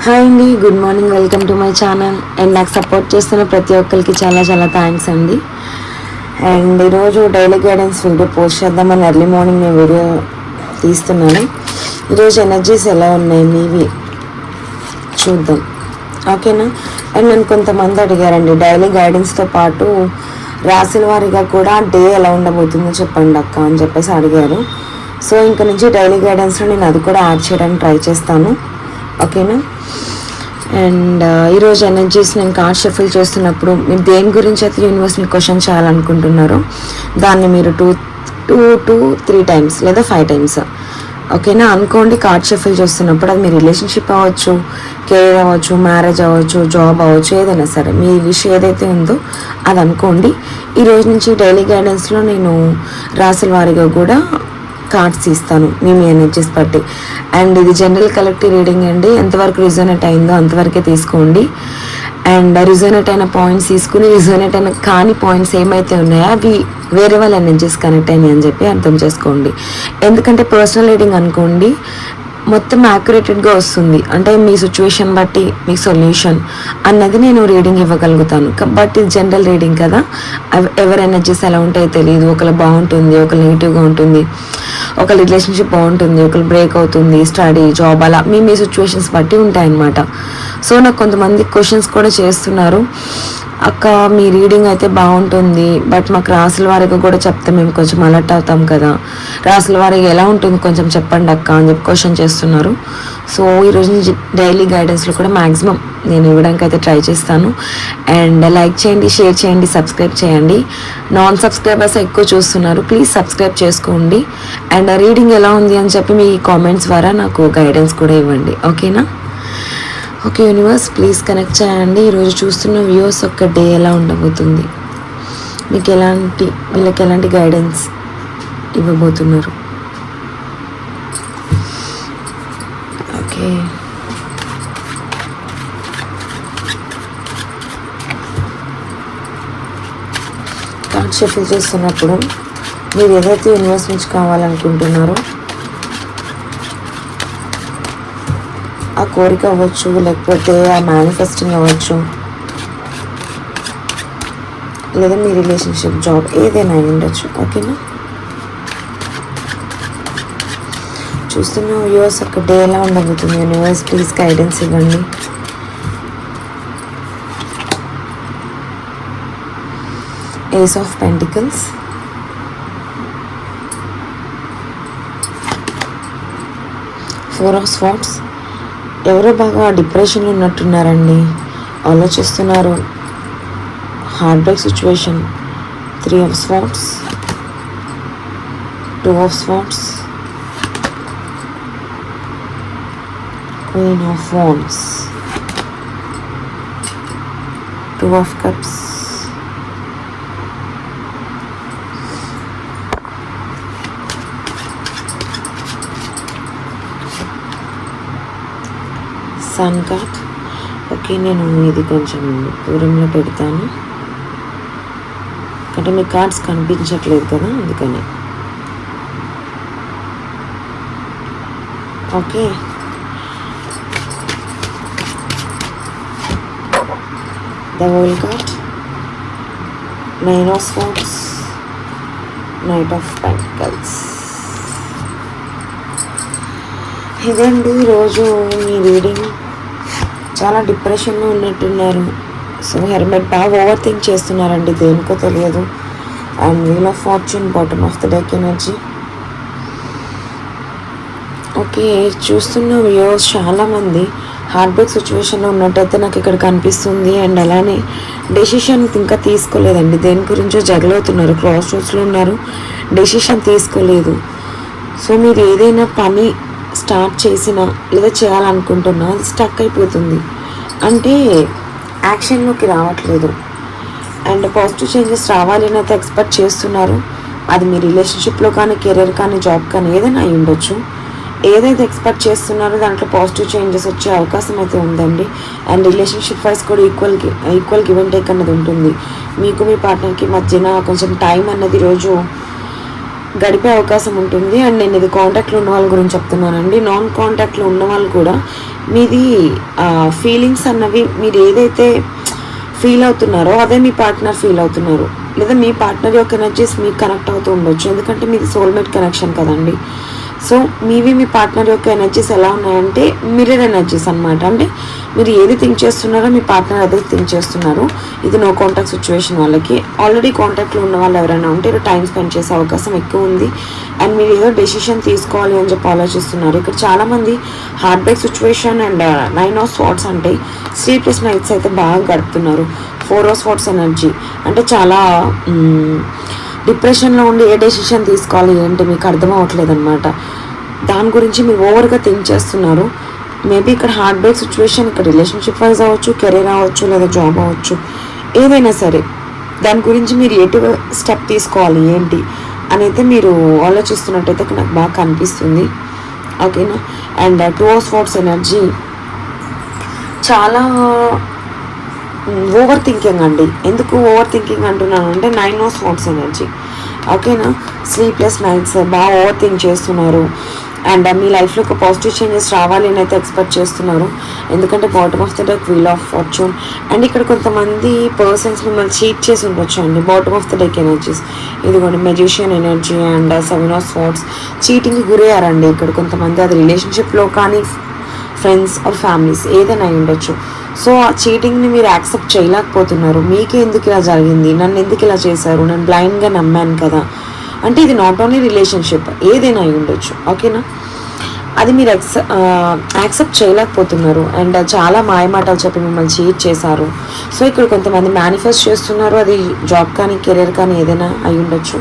Hi అండి, good morning. Welcome to my channel. And నాకు support చేస్తున్న ప్రతి ఒక్కరికి చాలా చాలా థ్యాంక్స్ అండి. అండ్ ఈరోజు డైలీ గైడెన్స్ వీడియో పోస్ట్ చేద్దామని ఎర్లీ మార్నింగ్ నేను వీడియో తీస్తున్నాను. ఈరోజు ఎనర్జీస్ ఎలా ఉన్నాయి మీవి చూద్దాం, ఓకేనా? అండ్ నన్ను కొంతమంది అడిగారండి డైలీ గైడెన్స్తో పాటు రాసిన వారిగా కూడా డే ఎలా ఉండబోతుందో చెప్పండి అక్క అని చెప్పేసి అడిగారు. సో ఇంక నుంచి డైలీ గైడెన్స్లో నేను అది కూడా యాడ్ చేయడానికి ట్రై చేస్తాను, ఓకేనా? అండ్ ఈరోజు ఎనర్జీస్ నేను కార్డ్ షఫుల్ చేస్తున్నప్పుడు మీరు దేని గురించి అయితే యూనివర్స్ని క్వశ్చన్ చేయాలనుకుంటున్నారో దాన్ని మీరు టూ 3 టైమ్స్ లేదా 5 టైమ్స్, ఓకేనా, అనుకోండి. కార్డ్ షఫుల్ చేస్తున్నప్పుడు అది మీ రిలేషన్షిప్ అవ్వచ్చు, కెరీర్ అవ్వచ్చు, మ్యారేజ్ అవ్వచ్చు, జాబ్ అవ్వచ్చు, ఏదైనా సరే మీ విషయం ఏదైతే ఉందో అది అనుకోండి. ఈరోజు నుంచి డైలీ గైడెన్స్లో నేను రాసుల వారిగా కూడా కార్డ్స్ ఇస్తాను మీ ఎనర్జీస్ బట్టి. అండ్ ఇది జనరల్ కలెక్టివ్ రీడింగ్ అండి. ఎంతవరకు రిజోనేట్ అయిందో అంతవరకే తీసుకోండి. అండ్ రిజోనేట్ అయిన పాయింట్స్ తీసుకుని రిజోనేట్ అయిన కాని పాయింట్స్ ఏమైతే ఉన్నాయో అవి వేరే వాళ్ళ ఎనర్జీస్ కనెక్ట్ అయినాయి అని చెప్పి అర్థం చేసుకోండి. ఎందుకంటే పర్సనల్ రీడింగ్ అనుకోండి మొత్తం యాక్యురేటెడ్గా వస్తుంది, అంటే మీ సిచ్యువేషన్ బట్టి మీ సొల్యూషన్ అన్నది నేను రీడింగ్ ఇవ్వగలుగుతాను. బట్ ఇది జనరల్ రీడింగ్ కదా, ఎవరి ఎనర్జీస్ ఎలా ఉంటాయో తెలియదు. ఒకరు బాగుంటుంది, ఒకరు నెగిటివ్గా ఉంటుంది, ఒక రిలేషన్షిప్ బాగుంటుంది, ఒకరు బ్రేక్ అవుతుంది, స్టడీ, జాబ్, అలా మీ సిచ్యువేషన్స్ బట్టి ఉంటాయన్నమాట. సో నాకు కొంతమంది క్వశ్చన్స్ కూడా చేస్తున్నారు, అక్క మీ రీడింగ్ అయితే బాగుంటుంది బట్ మాకు రాసుల వారికి కూడా చెప్తే మేము కొంచెం అలర్ట్ అవుతాం కదా, రాసుల వారికి ఎలా ఉంటుంది కొంచెం చెప్పండి అక్క అని చెప్పి క్వశ్చన్ చేస్తున్నారు. సో ఈరోజు నుంచి డైలీ గైడెన్స్లో కూడా మ్యాక్సిమం నేను ఇవ్వడానికి అయితే ట్రై చేస్తాను. అండ్ లైక్ చేయండి, షేర్ చేయండి, సబ్స్క్రైబ్ చేయండి. నాన్ సబ్స్క్రైబర్స్ ఎక్కువ చూస్తున్నారు, ప్లీజ్ సబ్స్క్రైబ్ చేసుకోండి. అండ్ రీడింగ్ ఎలా ఉంది అని చెప్పి మీ కామెంట్స్ ద్వారా నాకు గైడెన్స్ కూడా ఇవ్వండి, ఓకేనా? ఓకే యూనివర్స్, ప్లీజ్ కనెక్ట్ చేయండి. ఈరోజు చూస్తున్న వ్యూవర్స్ ఒక్క డే ఎలా ఉండబోతుంది, వీళ్ళకి ఎలాంటి గైడెన్స్ ఇవ్వబోతున్నారు? ఓకే, కార్డ్ షఫుల్ చేస్తున్నప్పుడు మీరు ఏదైతే యూనివర్స్ నుంచి కావాలనుకుంటున్నారో ఆ కోరిక అవ్వచ్చు, లేకపోతే ఆ మేనిఫెస్టింగ్ అవ్వచ్చు, లేదా మీ రిలేషన్షిప్, జాబ్, ఏదైనా అయి ఉండొచ్చు, ఓకేనా? చూస్తున్న వ్యూవర్స్ ఒక డే ఎలా ఉండబోతుంది యూనివర్స్, ప్లీజ్ గైడెన్స్ ఇవ్వండి. Ace of pentacles, four of swords. ఎవరో బాగా డిప్రెషన్లో ఉన్నట్టున్నారండి, ఆలోచిస్తున్నారు, heart break situation. 3 of swords, 2 of swords, queen of wands, 2 of cups, sun card. Okay, నేను ఇది కొంచెం దూరంలో పెడతాను, అంటే మీ కార్డ్స్ కనిపించట్లేదు కదా అందుకని. Okay, the world card, 9 of swords, knight of pentacles. ఇదండి ఈరోజు మీ రీడింగ్. చాలా డిప్రెషన్లో ఉన్నట్టున్నారు. సో హెర్మెట్ బాగా ఓవర్ థింక్ చేస్తున్నారండి, దేనికో తెలియదు. And wheel of fortune, bottom of the deck energy. Okay, చూస్తున్న వ్యూవర్స్ చాలామంది హార్ట్ బ్రేక్ సిచ్యువేషన్లో ఉన్నట్టయితే నాకు ఇక్కడ కనిపిస్తుంది. అండ్ అలానే డెసిషన్ ఇంకా తీసుకోలేదండి, దేని గురించో జగలవుతున్నారు, క్రాస్ రోడ్స్లో ఉన్నారు, డెసిషన్ తీసుకోలేదు. సో మీరు ఏదైనా పని స్టార్ట్ చేసినా లేదా చేయాలనుకుంటున్నా అది స్టక్ అయిపోతుంది, అంటే యాక్షన్లోకి రావట్లేదు. అండ్ పాజిటివ్ చేంజెస్ రావాలి అని అయితే ఎక్స్పెక్ట్ చేస్తున్నారు. అది మీ రిలేషన్షిప్లో కానీ, కెరీర్ కానీ, జాబ్ కానీ ఏదైనా అయి ఉండొచ్చు. ఏదైతే ఎక్స్పెక్ట్ చేస్తున్నారో దాంట్లో పాజిటివ్ చేంజెస్ వచ్చే అవకాశం అయితే ఉందండి. అండ్ రిలేషన్షిప్ వైజ్ కూడా ఈక్వల్ గివ్ అండ్ టేక్ అన్నది ఉంటుంది. మీకు మీ పార్ట్నర్కి మధ్యన కొంచెం టైం అన్నది రోజు గడిపే అవకాశం ఉంటుంది. అండ్ నేను ఇది కాంటాక్ట్లో ఉన్న వాళ్ళ గురించి చెప్తున్నానండి. నాన్ కాంటాక్ట్లో ఉన్న వాళ్ళు కూడా మీది ఫీలింగ్స్ అన్నవి మీరు ఏదైతే ఫీల్ అవుతున్నారో అదే మీ పార్ట్నర్ ఫీల్ అవుతున్నారు, లేదా మీ పార్ట్నర్ యొక్క ఎనర్జీస్ మీకు కనెక్ట్ అవుతూ ఉండొచ్చు. ఎందుకంటే మీది సోల్మేట్ కనెక్షన్ కదండి. సో మీవి మీ పార్ట్నర్ యొక్క ఎనర్జీస్ ఎలా ఉన్నాయంటే మిర్రర్ ఎనర్జీస్ అనమాట. అంటే మీరు ఏది థింక్ చేస్తున్నారో మీ పార్ట్నర్ అదే థింక్ చేస్తున్నారు. ఇది నో కాంటాక్ట్ సిచ్యువేషన్ వాళ్ళకి. ఆల్రెడీ కాంటాక్ట్లో ఉన్న వాళ్ళు ఎవరైనా ఉంటే ఇక్కడ టైం స్పెండ్ చేసే అవకాశం ఎక్కువ ఉంది. అండ్ మీరు ఏదో డెసిషన్ తీసుకోవాలి అని చెప్పి ఆలోచిస్తున్నారు. ఇక్కడ చాలామంది heart break situation and 9 of Swords అంటే స్లీప్లెస్ నైట్స్ అయితే బాగా గడుపుతున్నారు. 4 of Swords ఎనర్జీ అంటే చాలా డిప్రెషన్లో ఉండి ఏ డెసిషన్ తీసుకోవాలి ఏంటి మీకు అర్థం అవ్వట్లేదు అనమాట. దాని గురించి మీరు ఓవర్గా థింక్ చేస్తున్నారు. మేబీ ఇక్కడ హార్ట్ బ్రేక్ సిచ్యువేషన్, ఇక్కడ రిలేషన్షిప్ వైజ్ అవ్వచ్చు, కెరీర్ అవ్వచ్చు, లేదా జాబ్ అవ్వచ్చు, ఏదైనా సరే దాని గురించి మీరు ఎటు స్టెప్ తీసుకోవాలి ఏంటి అని అయితే మీరు ఆలోచిస్తున్నట్టయితే నాకు బాగా కనిపిస్తుంది. ఓకేనా. అండ్ 2 of Swords ఎనర్జీ చాలా ఓవర్ థింకింగ్ అండి. ఎందుకు ఓవర్ థింకింగ్ అంటున్నాను అంటే 9 of Swords ఎనర్జీ. ఓకేనా. స్లీప్లెస్ నైట్స్, బాగా ఓవర్ థింక్ చేస్తున్నారు. అండ్ మీ లైఫ్లో ఒక పాజిటివ్ చేంజెస్ రావాలి అని అయితే ఎక్స్పెక్ట్ చేస్తున్నారు. ఎందుకంటే bottom of the deck wheel of fortune. And ఇక్కడ కొంతమంది పర్సన్స్ మిమ్మల్ని చీట్ చేసి ఉండొచ్చు అండి. Bottom of the deck energies ఇదిగోండి magician energy and 7 of Swords. చీటింగ్కి గురయ్యారండి ఇక్కడ కొంతమంది. అది రిలేషన్షిప్లో కానీ ఫ్రెండ్స్ ఆర్ ఫ్యామిలీస్ ఏదైనా అయి ఉండొచ్చు. సో ఆ చీటింగ్ని మీరు యాక్సెప్ట్ చేయలేకపోతున్నారు. మీకే ఎందుకు ఇలా జరిగింది, నన్ను ఎందుకు ఇలా చేశారు, నేను బ్లైండ్గా నమ్మాను కదా అంటే ఇది నాట్ ఓన్లీ రిలేషన్షిప్, ఏదైనా అయి ఉండొచ్చు. ఓకేనా. అది మీరు యాక్సెప్ట్ చేయలేకపోతున్నారు. అండ్ చాలా మాయమాటలు చెప్పి మిమ్మల్ని చీట్ చేశారు. సో ఇక్కడ కొంతమంది మేనిఫెస్ట్ చేస్తున్నారు. అది జాబ్ కానీ కెరీర్ కానీ ఏదైనా అయి ఉండొచ్చు.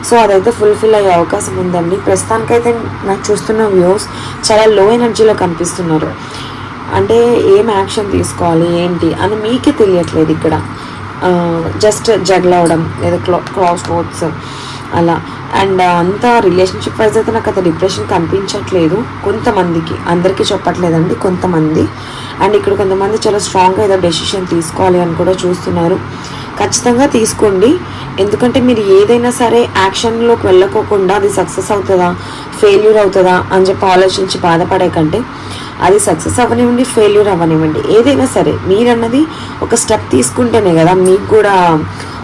సో అదైతే ఫుల్ఫిల్ అయ్యే అవకాశం ఉందండి. ప్రస్తుతానికైతే నాకు చూస్తున్న వ్యూస్ చాలా లో ఎనర్జీలో కనిపిస్తున్నారు. అంటే ఏం యాక్షన్ తీసుకోవాలి ఏంటి అని మీకే తెలియట్లేదు. ఇక్కడ జస్ట్ జగ్ల్ అవడం లేదా క్రాస్ రోడ్స్ అలా. అండ్ అంతా రిలేషన్షిప్ వైజ్ అయితే నాకు అంత డిప్రెషన్ కనిపించట్లేదు కొంతమందికి, అందరికీ చెప్పట్లేదండి, కొంతమంది. అండ్ ఇక్కడ కొంతమంది చాలా స్ట్రాంగ్గా ఏదో డెసిషన్ తీసుకోవాలి అని కూడా చూస్తున్నారు. ఖచ్చితంగా తీసుకోండి. ఎందుకంటే మీరు ఏదైనా సరే యాక్షన్లోకి వెళ్ళకోకుండా అది సక్సెస్ అవుతుందా ఫెయిల్యూర్ అవుతుందా అని చెప్పి ఆలోచించి బాధపడే కంటే అది సక్సెస్ అవ్వనివ్వండి ఫెయిల్యూర్ అవ్వనివ్వండి ఏదైనా సరే మీరన్నది ఒక స్టెప్ తీసుకుంటేనే కదా మీకు కూడా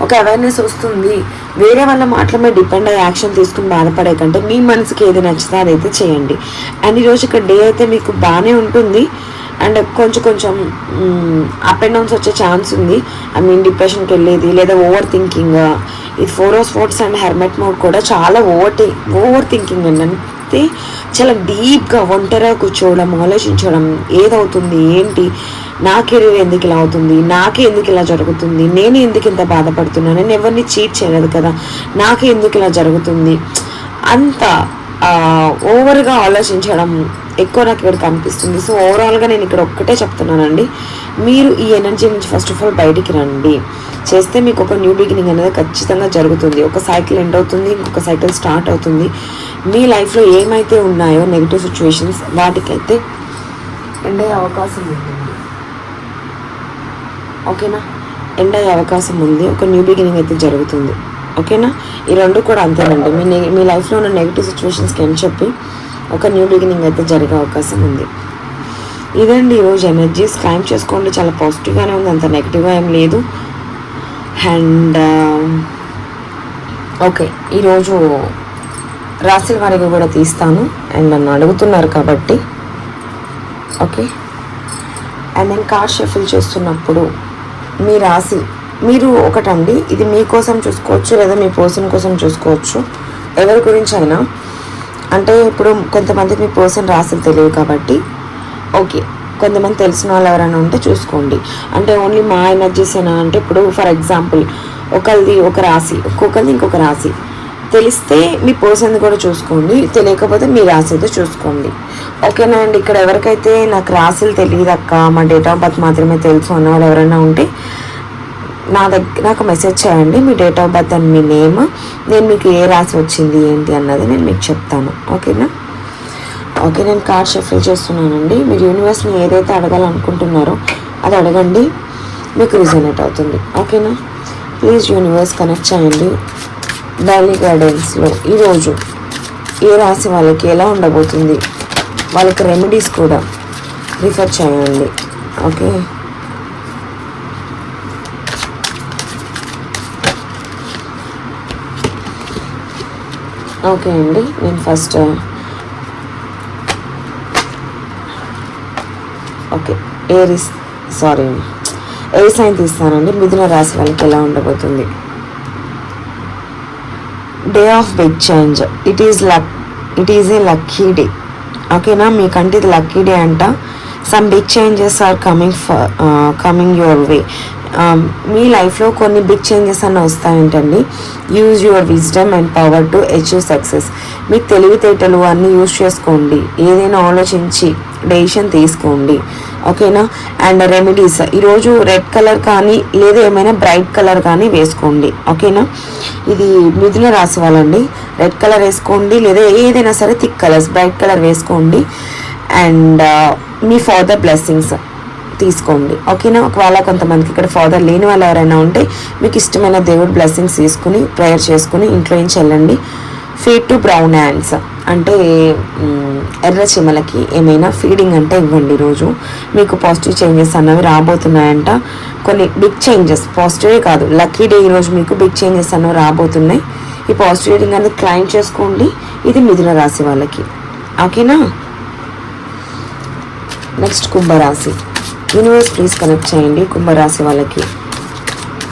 ఒక అవేర్నెస్ వస్తుంది. వేరే వాళ్ళ మాటల మీద డిపెండ్ అయ్యి యాక్షన్ తీసుకుని బాధపడే కంటే మీ మనసుకి ఏది నచ్చితే అదైతే చేయండి. అండ్ ఈరోజు ఇక్కడ డే అయితే మీకు బాగానే ఉంటుంది. అండ్ కొంచెం అప్ అండ్ డౌన్స్ వచ్చే ఛాన్స్ ఉంది. ఐ మీన్ డిప్రెషన్కి వెళ్ళేది లేదా ఓవర్ థింకింగ్. ఇది 4 of Swords అండ్ హెర్మెట్ మోడ్ కూడా చాలా ఓవర్ థింకింగ్ అండి. అంటే చాలా డీప్గా ఒంటరిగా కూర్చోవడం, ఆలోచించడం, ఏదవుతుంది ఏంటి, నా కెరీర్ ఎందుకు ఇలా అవుతుంది, నాకే ఎందుకు ఇలా జరుగుతుంది, నేను ఎందుకు ఇంత బాధపడుతున్నాను, నేను ఎవరిని చీట్ చేయలేదు కదా, నాకే ఎందుకు ఇలా జరుగుతుంది, అంత ఓవర్గా ఆలోచించడం ఎక్కువ నాకు ఇక్కడ కనిపిస్తుంది. సో ఓవరాల్గా నేను ఇక్కడ ఒక్కటే చెప్తున్నానండి, మీరు ఈ ఎనర్జీ నుంచి ఫస్ట్ ఆఫ్ ఆల్ బయటికి రండి. చేస్తే మీకు ఒక న్యూ బిగినింగ్ అనేది ఖచ్చితంగా జరుగుతుంది. ఒక సైకిల్ ఎండ్ అవుతుంది, ఇంకొక సైకిల్ స్టార్ట్ అవుతుంది. మీ లైఫ్లో ఏమైతే ఉన్నాయో నెగిటివ్ సిచ్యువేషన్స్ వాటికైతే ఎండ్ అయ్యే అవకాశం ఉంటుంది. ఓకేనా. ఎండ్ అయ్యే అవకాశం ఉంది. ఒక న్యూ బిగినింగ్ అయితే జరుగుతుంది. ఓకేనా. ఈ రెండు కూడా అంతేనండి. మీ లైఫ్లో ఉన్న నెగిటివ్ సిచ్యువేషన్స్కి ఏం చెప్పి ఒక న్యూ బిగినింగ్ అయితే జరిగే అవకాశం ఉంది. ఇదండి ఈరోజు ఎనర్జీస్. క్లైమ్ చేసుకోండి. చాలా పాజిటివ్గానే ఉంది, అంత నెగిటివ్గా ఏం లేదు. అండ్ ఓకే, ఈరోజు రాశుల వారికి కూడా తీస్తాను. అండ్ నన్ను అడుగుతున్నారు కాబట్టి ఓకే. అండ్ నేను కార్డ్ షఫుల్ చేస్తున్నప్పుడు మీ రాశి మీరు ఒకటండి, ఇది మీకోసం చూసుకోవచ్చు లేదా మీ పర్సన్ కోసం చూసుకోవచ్చు, ఎవరి గురించి అయినా. అంటే ఇప్పుడు కొంతమందికి మీ పర్సన్ రాశులు తెలియదు కాబట్టి ఓకే, కొంతమంది తెలిసిన వాళ్ళు ఎవరైనా ఉంటే చూసుకోండి. అంటే ఓన్లీ మా ఎనర్జీసేనా అంటే ఇప్పుడు ఫర్ ఎగ్జాంపుల్ ఒకరిది ఒక రాశి, ఒక్కొక్కరిది ఇంకొక రాశి, తెలిస్తే మీ పర్సన్ కూడా చూసుకోండి, తెలియకపోతే మీ రాశి అయితే చూసుకోండి. ఓకేనా అండి. ఇక్కడ ఎవరికైతే నాకు రాశులు తెలియదు అక్క, మా డేట్ ఆఫ్ బర్త్ మాత్రమే తెలుసు అన్న వాళ్ళు ఎవరైనా ఉంటే నాకు మెసేజ్ చేయండి, మీ డేట్ ఆఫ్ బర్త్ అండ్ మీ నేమ్, నేను మీకు ఏ రాశి వచ్చింది ఏంటి అన్నది నేను మీకు చెప్తాను. ఓకేనా. ఓకే, నేను కార్డ్ షఫుల్ చేస్తున్నానండి. మీరు యూనివర్స్ని ఏదైతే అడగాలనుకుంటున్నారో అది అడగండి, మీకు రిజనేట్ అవుతుంది. ఓకేనా. ప్లీజ్ యూనివర్స్ కనెక్ట్ చేయండి. డైలీ గైడెన్స్లో ఈరోజు ఏ రాశి వాళ్ళకి ఎలా ఉండబోతుంది, వాళ్ళకి రెమెడీస్ కూడా రిఫర్ చేయండి. ఓకే, ఓకే అండి. నేను ఫస్ట్ ఓకే ఏ సైన్ తీస్తానండి. మిథున రాశి వాళ్ళకి ఎలా ఉండబోతుంది? Day of big change. It is a lucky day. ఓకేనా, మీకంటే ఇది లక్కీ డే అంట. Some big changes are coming your way. మీ లైఫ్లో కొన్ని బిగ్ చేంజెస్ అన్న వస్తాయంటండి. Use your wisdom and power to achieve success. మీ తెలివితేటలు అన్నీ యూజ్ చేసుకోండి. ఏదైనా ఆలోచించి డెసిషన్ తీసుకోండి. ఓకేనా, అండ్ రెమెడీస్ ఈరోజు రెడ్ కలర్ కానీ లేదా ఏమైనా బ్రైట్ కలర్ కానీ వేసుకోండి. ఓకేనా, ఇది మిథున రాశి వాళ్ళండి. రెడ్ కలర్ వేసుకోండి లేదా ఏదైనా సరే థిక్ కలర్స్ బ్రైట్ కలర్ వేసుకోండి. అండ్ మీ ఫాదర్ బ్లెస్సింగ్స్ తీసుకోండి. ఓకేనా, ఒకవేళ కొంతమందికి ఇక్కడ ఫాదర్ లేని వాళ్ళు ఎవరైనా ఉంటే మీకు ఇష్టమైన దేవుడు బ్లెస్సింగ్స్ తీసుకుని ప్రేయర్ చేసుకుని ఇంట్లో నుంచి వెళ్ళండి. ఫీడ్ టు బ్రౌన్ హ్యాండ్స్ అంటే ఎర్ర చిమలకి ఏమైనా ఫీడింగ్ అంటే ఇవ్వండి. ఈరోజు మీకు పాజిటివ్ చేంజెస్ అన్నవి రాబోతున్నాయంట. కొన్ని బిగ్ చేంజెస్, పాజిటివే కాదు లక్కీ డే ఈరోజు మీకు బిగ్ చేంజెస్ అన్నవి రాబోతున్నాయి. ఈ పాజిటివ్ రీడింగ్ అనేది క్లైమ్ చేసుకోండి. ఇది మిథున రాశి వాళ్ళకి. ఓకేనా, నెక్స్ట్ కుంభరాశి. యూనివర్స్ ప్లీజ్ కనెక్ట్ చేయండి. కుంభరాశి వాళ్ళకి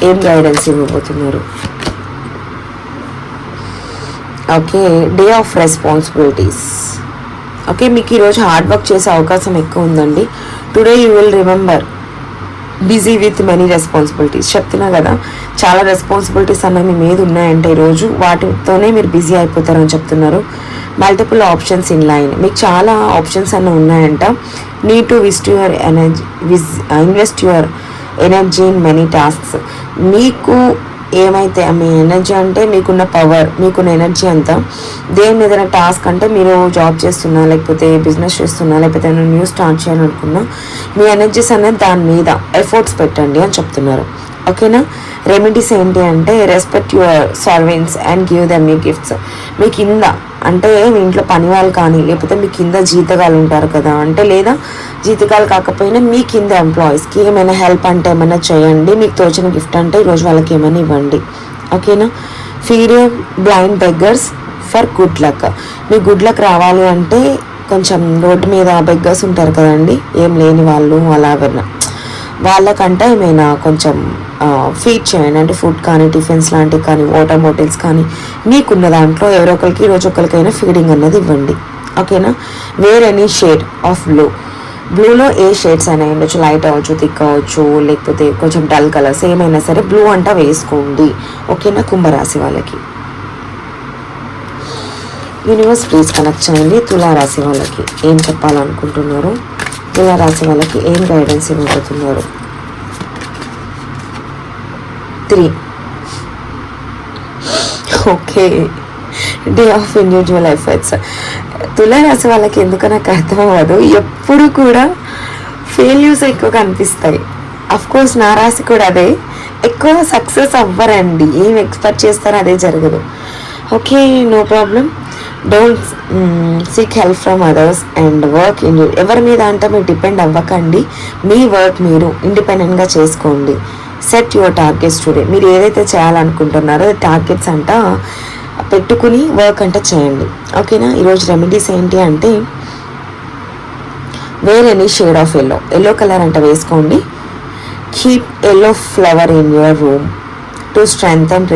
ఏం గైడెన్స్ ఇవ్వబోతున్నారు? Okay, day of responsibilities. Okay, మీకు ఈరోజు హార్డ్ వర్క్ చేసే అవకాశం ఎక్కువ ఉందండి. Today you will remember busy with many responsibilities. చెప్తున్నా కదా, చాలా రెస్పాన్సిబిలిటీస్ అన్నవి మీ మీద ఉన్నాయంటే ఈరోజు వాటితోనే మీరు బిజీ అయిపోతారని చెప్తున్నారు. మల్టిపుల్ ఆప్షన్స్ ఇన్ లైన్, మీకు చాలా ఆప్షన్స్ అన్న ఉన్నాయంట. Need to invest your energy in many tasks. మీకు ఏమైతే మీ ఎనర్జీ అంటే మీకున్న పవర్, మీకున్న ఎనర్జీ అంతా దేని ఏదైనా టాస్క్ అంటే మీరు జాబ్ చేస్తున్నా లేకపోతే బిజినెస్ చేస్తున్నా లేకపోతే న్యూస్ స్టార్ట్ చేయాలనుకున్నా మీ ఎనర్జీస్ అనేది దాని మీద ఎఫర్ట్స్ పెట్టండి అని చెప్తున్నారు. ఓకేనా, రెమెడీస్ ఏంటి అంటే respect your servants and give them you gifts. మీ కింద అంటే మీ ఇంట్లో పని వాళ్ళు కానీ లేకపోతే మీ కింద జీతగాలు ఉంటారు కదా, అంటే లేదా జీతగాలు కాకపోయినా మీ కింద ఎంప్లాయీస్కి ఏమైనా హెల్ప్ అంటే ఏమైనా చేయండి. మీకు తోచిన గిఫ్ట్ అంటే ఈరోజు వాళ్ళకి ఏమైనా ఇవ్వండి. ఓకేనా, feed blind beggars for good luck. Me good luck రావాలి అంటే కొంచెం రోడ్డు మీద బెగ్గర్స్ ఉంటారు కదండి, ఏం లేని వాళ్ళు అలా వాళ్ళకంటే ఏమైనా కొంచెం ఫీడ్ చేయండి. అంటే ఫుడ్ కానీ టిఫిన్స్ లాంటివి కానీ వాటర్ బాటిల్స్ కానీ మీకున్న దాంట్లో ఎవరో ఒకరికి ఈరోజు ఒకరికైనా ఫీడింగ్ అన్నది ఇవ్వండి. ఓకేనా, వేర్ ఎనీ షేడ్ ఆఫ్ బ్లూలో ఏ షేడ్స్ అయినా ఉండొచ్చు, లైట్ అవ్వచ్చు, థిక్ అవ్వచ్చు, లేకపోతే కొంచెం డల్ కలర్స్ ఏమైనా సరే బ్లూ అంట వేసుకోండి. ఓకేనా, కుంభరాశి వాళ్ళకి యూనివర్స్ ప్లీజ్ కనెక్ట్ చేయండి. తులారాశి వాళ్ళకి ఏం చెప్పాలనుకుంటున్నారు? తులారాశి వాళ్ళకి ఏం గైడెన్స్ ఇవ్వబోతున్నారు? 3. Okay, day of individual efforts. తులారాశి వాళ్ళకి ఎందుకు నాకు అర్థం అవ్వదు, ఎప్పుడు కూడా ఫెయిల్యూర్స్ ఎక్కువ కనిపిస్తాయి. కోర్స్ నా రాశి కూడా అదే, ఎక్కువ సక్సెస్ అవ్వరండి. ఏం ఎక్స్పెక్ట్ చేస్తారో అదే జరగదు. Okay, no problem. Don't seek help from others and work ఎవరి మీద అంటే మీరు డిపెండ్ అవ్వకండి. మీ వర్క్ మీరు ఇండిపెండెంట్గా చేసుకోండి. Set your targets today. మీరు ఏదైతే చేయాలనుకుంటున్నారో టార్గెట్స్ అంట పెట్టుకుని వర్క్ అంటే చేయండి. ఓకేనా, ఈరోజు రెమెడీస్ ఏంటి అంటే wear any shade of yellow colour అంట వేసుకోండి. Keep yellow flower in your room to strengthen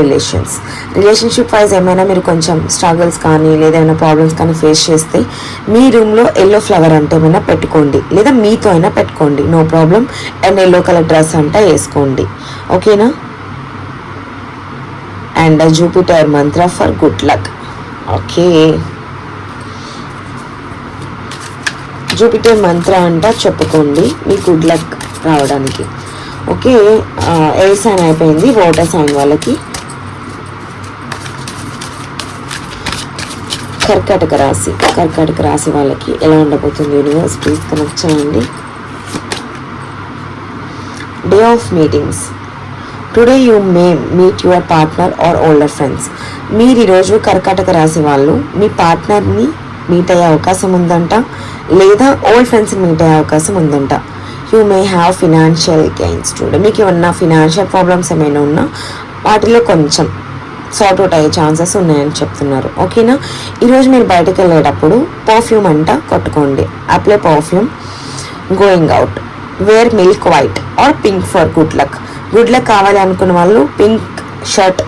relationship wise ఏమైనా మీరు కొంచెం స్ట్రగుల్స్ కానీ లేదా ఏమైనా ప్రాబ్లమ్స్ కానీ ఫేస్ చేస్తే మీ రూమ్లో ఎల్లో ఫ్లవర్ అంటే ఏమైనా పెట్టుకోండి, లేదా మీతో అయినా పెట్టుకోండి, no problem. And yellow colour dress అంట వేసుకోండి. ఓకేనా, and Jupiter mantra for good luck. Okay, Jupiter mantra అంట చెప్పుకోండి మీ గుడ్ లక్ రావడానికి. ఓకే, ఎయిర్ సైన్ అయిపోయింది. వాటర్ సైన్ వాళ్ళకి కర్కాటక రాశి వాళ్ళకి ఎలా ఉండబోతుంది? యూనివర్స్ ప్లీజ్ కనెక్ట్ చేయండి. Day of meetings. Today you may meet your partner or older friends. మీరు ఈరోజు కర్కాటక రాశి వాళ్ళు మీ పార్ట్నర్ని మీట్ అయ్యే అవకాశం ఉందంట, లేదా ఓల్డ్ ఫ్రెండ్స్ని మీట్ అయ్యే అవకాశం ఉందంట. You may have financial gains today. మీకు ఏమన్నా ఫినాన్షియల్ ప్రాబ్లమ్స్ ఏమైనా ఉన్నా వాటిలో కొంచెం సార్ట్ అవుట్ అయ్యే ఛాన్సెస్ ఉన్నాయని చెప్తున్నారు. ఓకేనా. ఈరోజు మీరు బయటకు వెళ్ళేటప్పుడు పర్ఫ్యూమ్ అంట కొట్టుకోండి. Apply perfume going out. Wear milk white or pink for good luck. Good luck కావాలి అనుకున్న వాళ్ళు పింక్ షర్ట్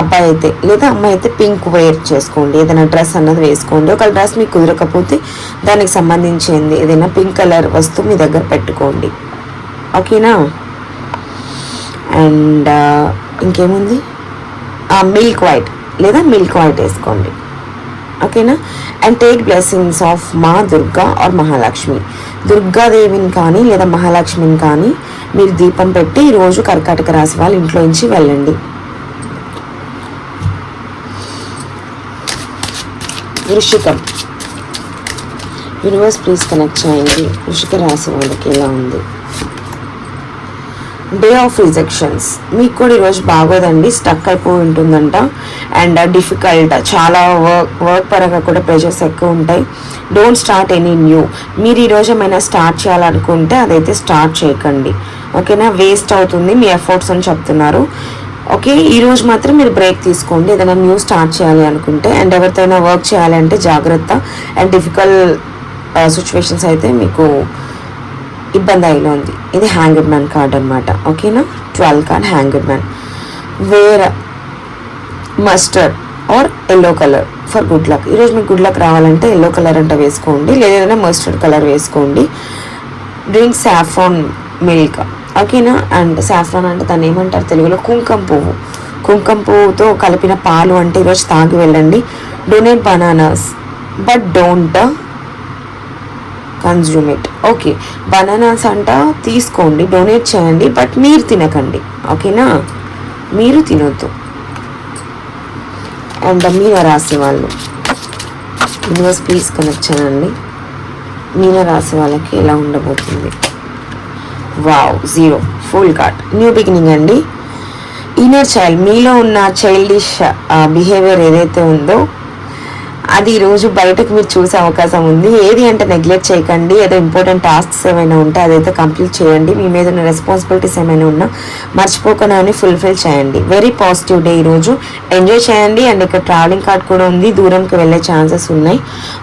అబ్బాయి అయితే, లేదా అమ్మాయి అయితే పింక్ వేర్ చేసుకోండి. ఏదైనా డ్రెస్ అన్నది వేసుకోండి. ఒక డ్రెస్ మీకు కుదరకపోతే దానికి సంబంధించింది ఏదైనా పింక్ కలర్ వస్తువు మీ దగ్గర పెట్టుకోండి. ఓకేనా. అండ్ ఇంకేముంది, మిల్క్ వైట్ లేదా మిల్క్ వైట్ వేసుకోండి. ఓకేనా. అండ్ టేక్ బ్లెస్సింగ్స్ ఆఫ్ మా దుర్గా ఆర్ మహాలక్ష్మి. దుర్గాదేవిని కానీ లేదా మహాలక్ష్మిని కానీ మీరు దీపం పెట్టి ఈరోజు కర్కాటక రాశి వాళ్ళ ఇంట్లో నుంచి వెళ్ళండి. వృశ్చికం. యూనివర్స్ ప్లీజ్ కనెక్ట్ చేయండి. వృశ్చిక రాశి వాళ్ళకి ఎలా ఉంది? Day of rejections. మీకు కూడా ఈరోజు బాగోదండి, స్టక్ అయిపోయి ఉంటుందంట. అండ్ డిఫికల్ట్, చాలా వర్క్ పరంగా కూడా ప్రెషర్స్ ఎక్కువ ఉంటాయి. Don't start any new. మీరు ఈరోజు ఏమైనా స్టార్ట్ చేయాలనుకుంటే అదైతే స్టార్ట్ చేయకండి. ఓకేనా. వేస్ట్ అవుతుంది మీ ఎఫర్ట్స్ అని చెప్తున్నారు. ఓకే. ఈరోజు మాత్రం మీరు బ్రేక్ తీసుకోండి ఏదైనా న్యూ స్టార్ట్ చేయాలి అనుకుంటే. అండ్ ఎవరితోనైనా వర్క్ చేయాలి అంటే జాగ్రత్త. అండ్ డిఫికల్ట్ సిచ్యువేషన్స్ అయితే మీకు ఇబ్బంది అయినా ఉంది. ఇది హ్యాంగర్ మ్యాన్ కార్డ్ అనమాట. ఓకేనా. 12 card hanger man. Wear mustard or yellow colour for good luck. ఈరోజు మీకు గుడ్ లక్ రావాలంటే ఎల్లో కలర్ అంటే వేసుకోండి, లేదా మస్టర్డ్ కలర్ వేసుకోండి. Drink saffron milk. ఓకేనా. అండ్ సాఫ్రాన్ అంటే దాన్ని ఏమంటారు తెలుగులో? కుంకుమ పువ్వు. కుంకుమ పువ్వుతో కలిపిన పాలు అంటే ఈరోజు తాగి వెళ్ళండి. Donate bananas but don't consume it. Okay. Bananas అంట తీసుకోండి, డొనేట్ చేయండి, బట్ మీరు తినకండి. ఓకేనా. మీరు తినొద్దు. అండ్ మీన రాశి వాళ్ళు, యూనివర్స్ ప్లీజ్ కనెక్ట్ చేయండి. మీన రాశి వాళ్ళకి ఎలా ఉండబోతుంది? Wow, 0 full card. New beginning అండి. ఇన్నర్ చైల్డ్, మీలో ఉన్న చైల్డిష్ బిహేవియర్ ఏదైతే ఉందో అది ఈరోజు బయటకు మీరు చూసే అవకాశం ఉంది. ఏది అంటే నెగ్లెక్ట్ చేయకండి. ఏదో ఇంపార్టెంట్ టాస్క్స్ ఏమైనా ఉంటే అదైతే కంప్లీట్ చేయండి. మీ మీద ఉన్న రెస్పాన్సిబిలిటీస్ ఏమైనా ఉన్నా మర్చిపోకుండా ఫుల్ఫిల్ చేయండి. వెరీ పాజిటివ్ డే ఈరోజు. ఎంజాయ్ చేయండి. అండ్ ఇక్కడ ట్రావెలింగ్ కార్డ్ కూడా ఉంది, దూరంకి వెళ్ళే ఛాన్సెస్ ఉన్నాయి.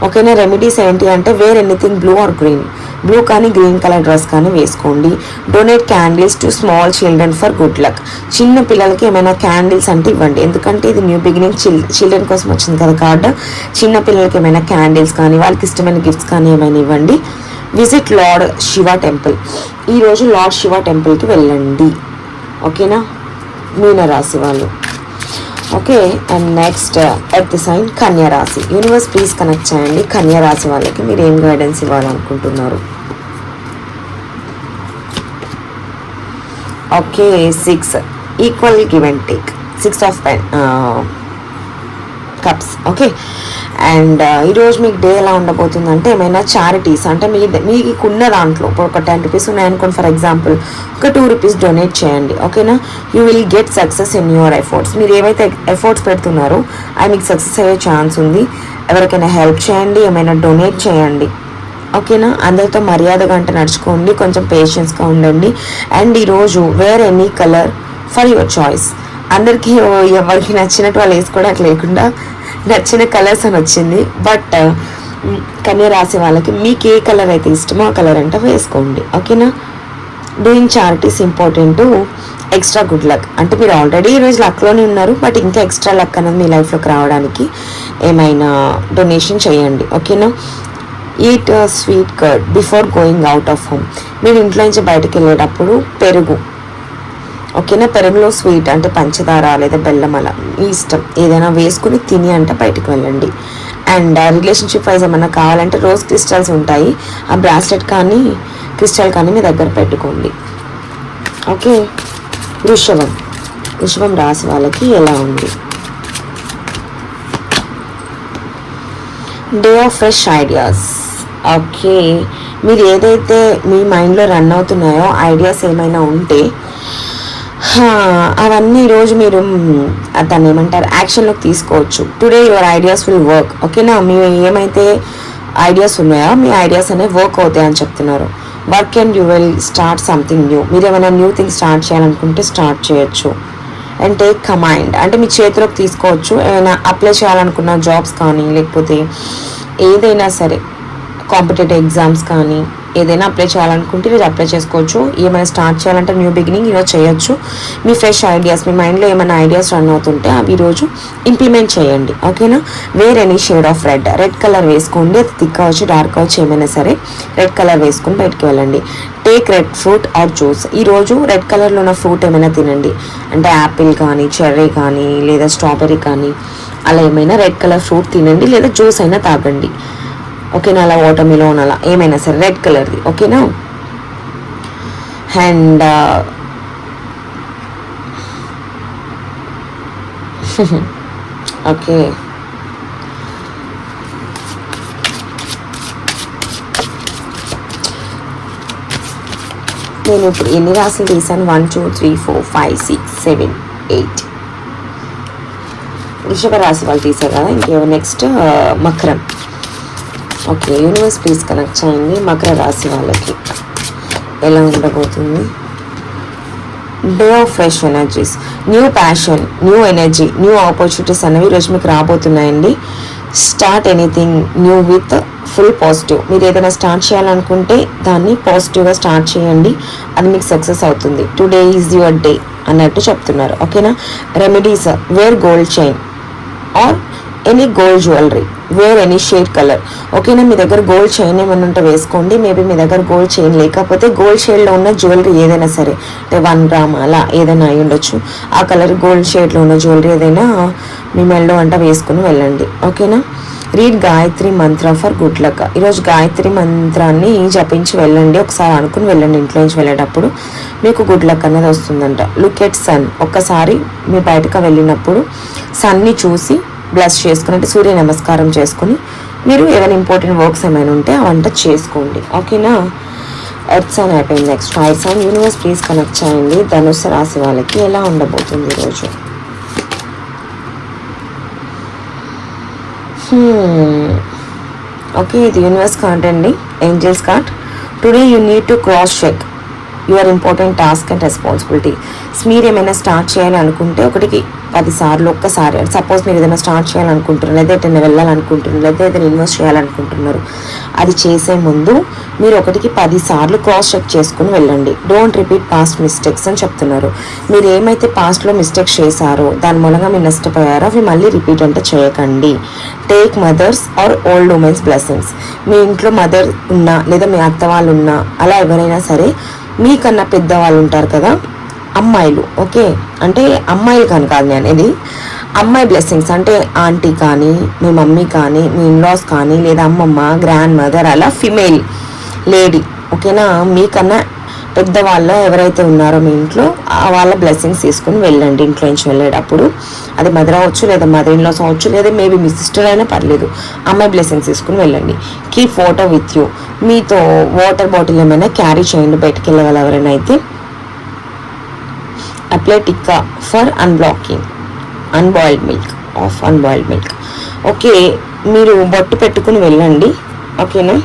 ఓకేనా. రెమెడీస్ ఏంటి అంటే wear anything blue or green. Blue కానీ గ్రీన్ కలర్ డ్రెస్ కానీ వేసుకోండి. Donate candles to small children for good luck. చిన్న పిల్లలకి ఏమైనా క్యాండిల్స్ అంటే ఇవ్వండి, ఎందుకంటే ఇది న్యూ బిగినింగ్ చిల్డ్రన్ కోసం వచ్చింది కదా కార్డు. చిన్న పిల్లలకి ఏమైనా క్యాండిల్స్ కానీ వాళ్ళకి ఇష్టమైన గిఫ్ట్స్ కానీ ఏమైనా ఇవ్వండి. Visit Lord Shiva temple. ఈరోజు లార్డ్ శివ టెంపుల్కి వెళ్ళండి. ఓకేనా. మీన రాశి వాళ్ళు. Okay. And next earth sign కన్యా రాశి. యూనివర్స్ ప్లీజ్ కనెక్ట్ చేయండి. కన్యా రాశి వాళ్ళకి మీరు ఏం గైడెన్స్ ఇవ్వాలనుకుంటున్నారు? Okay. 6 equal give and take. 6 of cups. Okay. And ఈరోజు మీకు డే ఎలా ఉండబోతుందంటే ఏమైనా చారిటీస్ అంటే మీకున్న దాంట్లో ఇప్పుడు ఒక 10 రూపీస్ ఉన్నాయనుకోండి ఫర్ ఎగ్జాంపుల్, ఒక 2 రూపీస్ డొనేట్ చేయండి. ఓకేనా. You will get success in your efforts. మీరు ఏవైతే ఎఫర్ట్స్ పెడుతున్నారో అవి మీకు సక్సెస్ అయ్యే ఛాన్స్ ఉంది. ఎవరికైనా హెల్ప్ చేయండి, ఏమైనా డొనేట్ చేయండి. ఓకేనా. అందరితో మర్యాదగా అంటే నడుచుకోండి, కొంచెం పేషెన్స్గా ఉండండి. అండ్ ఈరోజు wear any colour for your choice. అందరికీ ఎవరికి నచ్చినట్టు వాళ్ళు వేసుకోవడానికి లేకుండా నచ్చిన కలర్స్ అని వచ్చింది. బట్ కన్యా రాశి వాళ్ళకి మీకు ఏ కలర్ అయితే ఇష్టమో ఆ కలర్ అంటే వేసుకోండి. ఓకేనా. Doing charities important. Extra good luck అంటే మీరు ఆల్రెడీ ఈరోజు లక్లోనే ఉన్నారు, బట్ ఇంకా ఎక్స్ట్రా లక్ అనేది మీ లైఫ్లోకి రావడానికి ఏమైనా డొనేషన్ చేయండి. ఓకేనా. Eat sweet curd before going out of home. మీరు ఇంట్లో నుంచి బయటకు వెళ్ళేటప్పుడు పెరుగు. ఓకేనా. పెరుగులో స్వీట్ అంటే పంచదార లేదా బెల్లం అలా మీ ఇష్టం ఏదైనా వేసుకుని తిని అంటే బయటకు వెళ్ళండి. అండ్ రిలేషన్షిప్ వైజ్ ఏమైనా కావాలంటే రోజ్ క్రిస్టల్స్ ఉంటాయి, ఆ బ్రాస్లెట్ కానీ క్రిస్టల్ కానీ మీ దగ్గర పెట్టుకోండి. ఓకే. వృషభం రాశి వాళ్ళకి ఎలా ఉంది? Day of fresh ideas. Okay. మీరు ఏదైతే మీ మైండ్లో రన్ అవుతున్నాయో ఐడియాస్ ఏమైనా ఉంటే అవన్నీ ఈరోజు మీరు దాన్ని ఏమంటారు యాక్షన్లోకి తీసుకోవచ్చు. Today your ideas will work. ఓకేనా, మీ ఏమైతే ఐడియాస్ ఉన్నాయో మీ ఐడియాస్ అనేవి వర్క్ అవుతాయి అని చెప్తున్నారు. Work and you will start something new. మీరు ఏమైనా న్యూ థింగ్ స్టార్ట్ చేయాలనుకుంటే స్టార్ట్ చేయొచ్చు. అండ్ టేక్ కమాండ్ అంటే మీ చేతిలోకి తీసుకోవచ్చు. ఏమైనా అప్లై చేయాలనుకున్న జాబ్స్ కానీ లేకపోతే ఏదైనా సరే కాంపిటేటివ్ ఎగ్జామ్స్ కానీ ఏదైనా అప్లై చేయాలనుకుంటే ఈరోజు అప్లై చేసుకోవచ్చు. ఏమైనా స్టార్ట్ చేయాలంటే న్యూ బిగినింగ్ ఈరోజు చేయొచ్చు. మీ ఫ్రెష్ ఐడియాస్, మీ మైండ్లో ఏమైనా ఐడియాస్ రన్ అవుతుంటే అవి ఈరోజు ఇంప్లిమెంట్ చేయండి. ఓకేనా, wear any shade of red. Red colour వేసుకోండి. అది థిక్ అవచ్చు డార్క్ అవచ్చు ఏమైనా సరే రెడ్ కలర్ వేసుకొని బయటకు వెళ్ళండి. Take red fruit or juice. ఈరోజు రెడ్ కలర్లో ఉన్న ఫ్రూట్ ఏమైనా తినండి. అంటే యాపిల్ కానీ చెర్రీ కానీ లేదా స్ట్రాబెర్రీ కానీ అలా ఏమైనా రెడ్ కలర్ ఫ్రూట్ తినండి లేదా జ్యూస్ అయినా తాగండి. ఓకేనా, అలా వాటర్ మిలోన్ అలా ఏమైనా సరే రెడ్ కలర్ది. ఓకేనా, అండ్ ఓకే నేను ఇప్పుడు ఎన్ని రాసులు తీసాను? 1 2 3 4 5 6 7 8. వృషభ రాశి వాళ్ళు తీసారు కదా. ఇంకేమో నెక్స్ట్ మకరం. ఓకే, యూనివర్స్ ప్లీజ్ కనెక్ట్ చేయండి. మకర రాశి వాళ్ళకి ఎలా ఉండబోతుంది? Day of fresh energies, new passion, new energy, new opportunities అనేవి ఈరోజు మీకు రాబోతున్నాయండి. Start anything new with full positive. మీరు ఏదైనా స్టార్ట్ చేయాలనుకుంటే దాన్ని పాజిటివ్గా స్టార్ట్ చేయండి, అది మీకు సక్సెస్ అవుతుంది. టుడే ఈజ్ యువర్ డే అన్నట్టు చెప్తున్నారు. ఓకేనా, remedies, wear gold chain or any gold jewellery, wear any shade colour. ఓకేనా, మీ దగ్గర గోల్డ్ చైన్ ఏమైనా ఉంటే వేసుకోండి. మేబీ మీ దగ్గర గోల్డ్ చైన్ లేకపోతే గోల్డ్ షేడ్లో ఉన్న జ్యువెలరీ ఏదైనా సరే, అంటే 1 గ్రామ్ అలా ఏదైనా అయి ఉండొచ్చు. ఆ కలర్ గోల్డ్ షేడ్లో ఉన్న జ్యువెలరీ ఏదైనా మీ మెడలో అంట వేసుకుని వెళ్ళండి. ఓకేనా, read Gayatri Mantra for good luck. ఈరోజు గాయత్రి మంత్రాన్ని జపించి వెళ్ళండి. ఒకసారి అనుకుని వెళ్ళండి. ఇంట్లో నుంచి వెళ్ళేటప్పుడు మీకు గుడ్ లక్ అనేది వస్తుందంట. Look at sun. ఒక్కసారి మీ బయటకు వెళ్ళినప్పుడు సన్ని చూసి బ్లెస్ చేసుకుని అంటే సూర్య నమస్కారం చేసుకుని మీరు ఏమైనా ఇంపార్టెంట్ వర్క్స్ ఏమైనా ఉంటే అవంతా చేసుకోండి. ఓకేనా, ఎర్త్ సైన్ అయిపోయింది. Next fire sign. Universe please connect చేయండి. ధనుస్సు రాశి వాళ్ళకి ఎలా ఉండబోతుంది ఈరోజు? ఓకే, ఇది యూనివర్స్ కార్డ్ అండి, angels card. Today you need to cross check your important task and responsibility. మీరు ఏమైనా స్టార్ట్ చేయాలి అనుకుంటే 10 సార్లు ఒక్కసారి, సపోజ్ మీరు ఏదైనా స్టార్ట్ చేయాలనుకుంటున్నారు లేదా ఏదైనా వెళ్ళాలనుకుంటున్నారు లేదా ఏదైనా ఇన్వెస్ట్ చేయాలనుకుంటున్నారు, అది చేసే ముందు మీరు 10 సార్లు క్రాస్ చెక్ చేసుకుని వెళ్ళండి. డోంట్ రిపీట్ పాస్ట్ మిస్టేక్స్ అని చెప్తున్నారు. మీరు ఏమైతే పాస్ట్లో మిస్టేక్స్ చేశారో దాని మూలంగా మీరు నష్టపోయారో అవి మళ్ళీ రిపీట్ అంటే చేయకండి. Take mothers or old womens blessings. మీ ఇంట్లో మదర్ ఉన్నా లేదా మీ అత్త వాళ్ళు ఉన్నా అలా ఎవరైనా సరే మీకన్నా పెద్దవాళ్ళు ఉంటారు కదా, అమ్మాయిలు. ఓకే, అంటే అమ్మాయిలు కాదు నేను అనేది అమ్మాయి బ్లెస్సింగ్స్ అంటే ఆంటీ కానీ మీ మమ్మీ కానీ మీ ఇన్లాస్ కానీ లేదా అమ్మమ్మ గ్రాండ్ మదర్ అలా ఫిమేల్ లేడీ. ఓకేనా, మీకన్నా పెద్దవాళ్ళు ఎవరైతే ఉన్నారో మీ ఇంట్లో వాళ్ళ బ్లెస్సింగ్స్ తీసుకుని వెళ్ళండి. ఇంట్లో నుంచి వెళ్ళేటప్పుడు అది మదర్ అవ్వచ్చు లేదా మదర్ ఇన్లాస్ అవ్వచ్చు లేదా మేబీ మీ సిస్టర్ అయినా పర్లేదు, అమ్మాయి బ్లెస్సింగ్స్ తీసుకుని వెళ్ళండి. Keep water with you. మీతో వాటర్ బాటిల్ ఏమైనా క్యారీ చేయండి బయటకు వెళ్ళగల ఎవరైనా అయితే. Apply tikka for unboiled milk of unboiled milk. Okay, మీరు బొట్టు పెట్టుకుని వెళ్ళండి. ఓకేనా,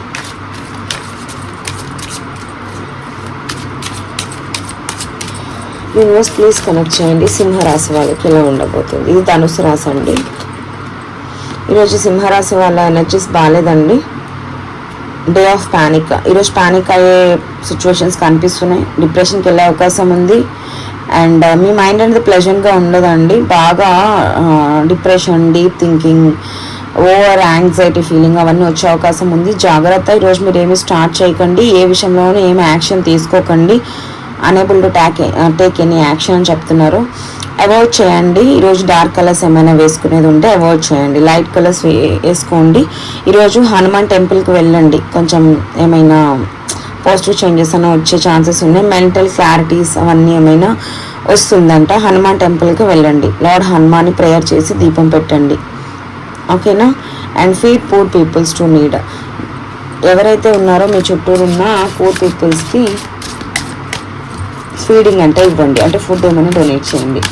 యూనివర్స్ ప్లీజ్ కనెక్ట్ చేయండి. సింహరాశి వాళ్ళకి ఎలా ఉండబోతుంది? ఇది ధనుసు రాశి అండి. ఈరోజు సింహరాశి వాళ్ళ ఎనర్జీస్ బాగాలేదండి. Day of panic. ఈరోజు ప్యానిక్ అయ్యే సిచ్యువేషన్స్ కనిపిస్తున్నాయి. డిప్రెషన్కి వెళ్ళే అవకాశం ఉంది. అండ్ మీ మైండ్ అనేది ప్లెజెంట్గా ఉండదండి. బాగా depression, deep thinking, over anxiety feeling అవన్నీ వచ్చే అవకాశం ఉంది. జాగ్రత్త. ఈరోజు మీరు ఏమి స్టార్ట్ చేయకండి, ఏ విషయంలోనూ ఏమి యాక్షన్ తీసుకోకండి. Unable to take any action అని చెప్తున్నారు. అవాయిడ్ చేయండి. ఈరోజు డార్క్ కలర్స్ ఏమైనా వేసుకునేది ఉంటే అవాయిడ్ చేయండి. లైట్ కలర్స్ వేసుకోండి. ఈరోజు హనుమాన్ టెంపుల్కి వెళ్ళండి. కొంచెం ఏమైనా పాజిటివ్ చేంజెస్ అన్న వచ్చే ఛాన్సెస్ ఉన్నాయి. మెంటల్ క్లారిటీస్ అవన్నీ ఏమైనా వస్తుందంట. హనుమాన్ టెంపుల్కి వెళ్ళండి. లార్డ్ హనుమాన్ని ప్రేయర్ చేసి దీపం పెట్టండి. ఓకేనా, and feed poor peoples to need. ఎవరైతే ఉన్నారో మీ చుట్టూరు ఉన్న పూర్ పీపుల్స్కి ఫీడింగ్ అంటే ఇవ్వండి, అంటే ఫుడ్ ఏమైనా డొనేట్ చేయండి.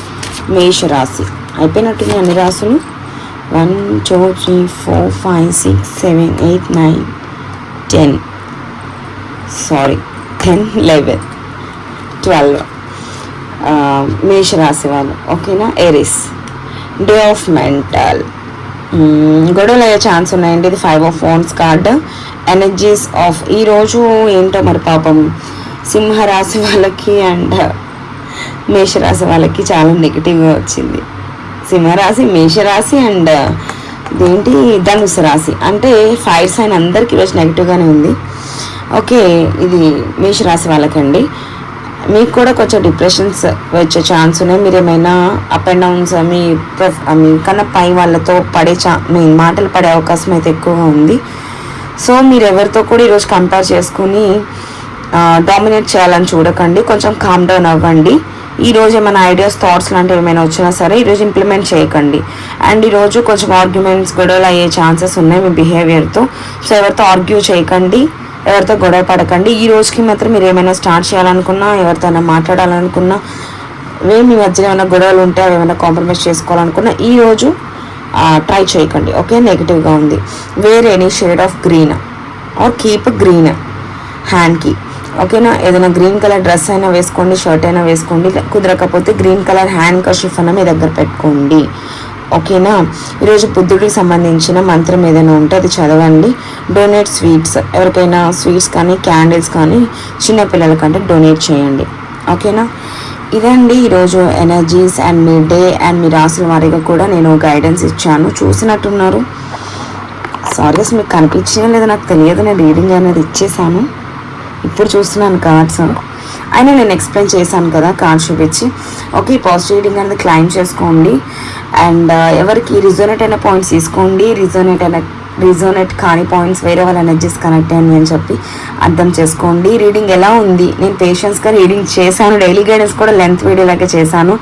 మేష రాశి అయిపోయినట్టుంది అన్ని రాసులు. 1 2 3 4 5 6 7 8 9 10 10 11 12 మేషరాశి వాళ్ళు. ఓకేనా. ఏరిస్ డే ఆఫ్ మెంటల్, గొడవలు అయ్యే ఛాన్స్ ఉన్నాయండి. ఇది 5 of Wands card. Energies of ఈరోజు ఏంటో మరి పాపం సింహరాశి వాళ్ళకి అండ్ మేషరాశి వాళ్ళకి చాలా నెగిటివ్గా వచ్చింది. సింహరాశి, మేషరాశి అండ్ ఇదేంటి ధనుసు రాశి, అంటే ఫైర్ సైన్ అందరికీ ఈరోజు నెగిటివ్గానే ఉంది. ఓకే, ఇది మేషరాశి వాళ్ళకండి. మీకు కూడా కొంచెం డిప్రెషన్స్ వచ్చే ఛాన్స్ ఉన్నాయి. మీరు ఏమైనా అప్ అండ్ డౌన్స్ మీ కన్నా పై వాళ్ళతో మీ మాటలు పడే అవకాశం అయితే ఎక్కువగా ఉంది. సో మీరు ఎవరితో కూడా ఈరోజు కంపేర్ చేసుకుని డామినేట్ చేయాలని చూడకండి. కొంచెం కామ్ డౌన్ అవ్వండి. ఈరోజు ఏమైనా ఐడియాస్, థాట్స్ లాంటివి ఏమైనా వచ్చినా సరే ఈరోజు ఇంప్లిమెంట్ చేయకండి. అండ్ ఈరోజు కొంచెం ఆర్గ్యుమెంట్స్, గొడవలు అయ్యే ఛాన్సెస్ ఉన్నాయి మీ బిహేవియర్తో. సో ఎవరితో ఆర్గ్యూ చేయకండి, ఎవరితో గొడవ పడకండి. ఈ రోజుకి మాత్రం మీరు ఏమైనా స్టార్ట్ చేయాలనుకున్నా, ఎవరితోనైనా మాట్లాడాలనుకున్నా, మీ మధ్యలో ఏమైనా గొడవలు ఉంటే అవి ఏమైనా కాంప్రమైజ్ చేసుకోవాలనుకున్నా ఈరోజు ట్రై చేయకండి. ఓకే, నెగిటివ్గా ఉంది. Wear any shade of green or keep green హ్యాండ్కి. ఓకేనా. ఏదైనా గ్రీన్ కలర్ డ్రెస్ అయినా వేసుకోండి, షర్ట్ అయినా వేసుకోండి. కుదరకపోతే గ్రీన్ కలర్ హ్యాండ్ కర్చీఫ్ అన్న మీ దగ్గర పెట్టుకోండి. ఓకేనా. ఈరోజు బుద్ధుడికి సంబంధించిన మంత్రం ఏదైనా ఉంటే అది చదవండి. డొనేట్ స్వీట్స్, ఎవరికైనా స్వీట్స్ కానీ క్యాండిల్స్ కానీ చిన్నపిల్లలకంటే డొనేట్ చేయండి. ఓకేనా. ఇదండి ఈరోజు ఎనర్జీస్ అండ్ మీ డే అండ్ మీ రాసుల వారీగా కూడా నేను గైడెన్స్ ఇచ్చాను. చూసినట్టున్నారు. సారీ అసలు మీకు కనిపించినా లేదా నాకు తెలియదు, నేను రీడింగ్ అనేది ఇచ్చేసాను. ఇప్పుడు చూస్తున్నాను కార్డ్స్, అయినా నేను ఎక్స్ప్లెయిన్ చేశాను కదా కార్డ్స్ చూపించి. ఓకే, పాజిటివ్ రీడింగ్ అనేది క్లైమ్ చేసుకోండి. అండ్ ఎవరికి రిజోనేట్ అయిన పాయింట్స్ తీసుకోండి, రిజోనేట్ కాని పాయింట్స్ వేరే వాళ్ళ ఎనర్జీస్ కనెక్ట్ అయ్యి అని చెప్పి అర్థం చేసుకోండి. రీడింగ్ ఎలా ఉంది, నేను పేషెన్స్గా రీడింగ్ చేశాను. డైలీ గైడెన్స్ కూడా లెంత్ వీడియో లాగే చేశాను.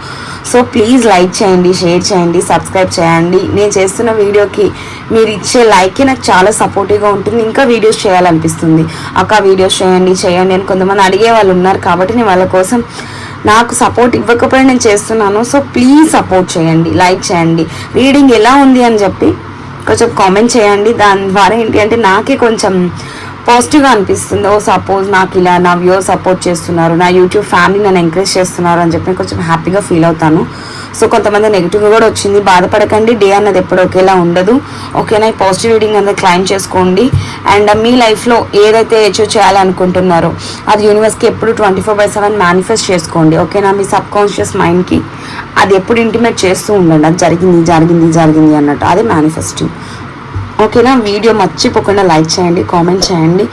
సో ప్లీజ్ లైక్ చేయండి, షేర్ చేయండి, సబ్స్క్రైబ్ చేయండి. నేను చేస్తున్న వీడియోకి మీరు ఇచ్చే లైక్కి నాకు చాలా సపోర్టివ్గా ఉంటుంది. ఇంకా వీడియోస్ చేయాలనిపిస్తుంది. అక్క వీడియోస్ చేయండి అని కొంతమంది అడిగే వాళ్ళు ఉన్నారు. కాబట్టి నేను వాళ్ళ కోసం నాకు సపోర్ట్ ఇవ్వకపోయినా నేను చేస్తున్నాను. సో ప్లీజ్ సపోర్ట్ చేయండి, లైక్ చేయండి. రీడింగ్ ఎలా ఉంది అని చెప్పి కొంచెం కామెంట్ చేయండి. దాని ద్వారా ఏంటి అంటే నాకే కొంచెం పాజిటివ్గా అనిపిస్తుంది. సపోజ్ నాకు ఇలా నా వ్యూవర్స్ సపోర్ట్ చేస్తున్నారు, నా యూట్యూబ్ ఫ్యామిలీ నన్ను ఎంకరేజ్ చేస్తున్నారు అని చెప్పి కొంచెం హ్యాపీగా ఫీల్ అవుతాను. సో కొంతమంది నెగిటివ్గా కూడా వచ్చింది, బాధపడకండి. డే అన్నది ఎప్పుడు ఒకేలా ఉండదు. ఓకేనా. ఈ పాజిటివ్ రీడింగ్ అనేది క్లైమ్ చేసుకోండి. అండ్ మీ లైఫ్లో ఏదైతే అచీవ్ చేయాలనుకుంటున్నారో అది యూనివర్స్కి ఎప్పుడు 24/7 మేనిఫెస్ట్ చేసుకోండి. ఓకేనా. మీ సబ్ కాన్షియస్ మైండ్కి అది ఎప్పుడు ఇంటిమేట్ చేస్తూ ఉండండి. అది జరిగింది అన్నట్టు, అది మేనిఫెస్టింగ్. ఓకేనా. వీడియో మర్చిపోకుండా లైక్ చేయండి, కామెంట్ చేయండి.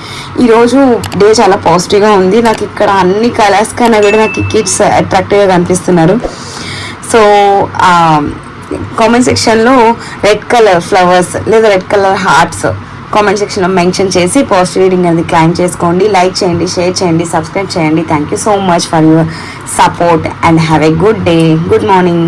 ఈరోజు డే చాలా పాజిటివ్గా ఉంది. నాకు ఇక్కడ అన్ని కలర్స్ కన్నా కూడా నాకు కిడ్స్ అట్రాక్టివ్గా కనిపిస్తున్నారు. సో కామెంట్ సెక్షన్లో రెడ్ కలర్ ఫ్లవర్స్ లేదా రెడ్ కలర్ హార్ట్స్ కామెంట్ సెక్షన్లో మెన్షన్ చేసి పాజిటివ్ రీడింగ్ అనేది క్లైమ్ చేసుకోండి. లైక్ చేయండి, షేర్ చేయండి, సబ్స్క్రైబ్ చేయండి. Thank you so much for your support and have a good day. Good morning.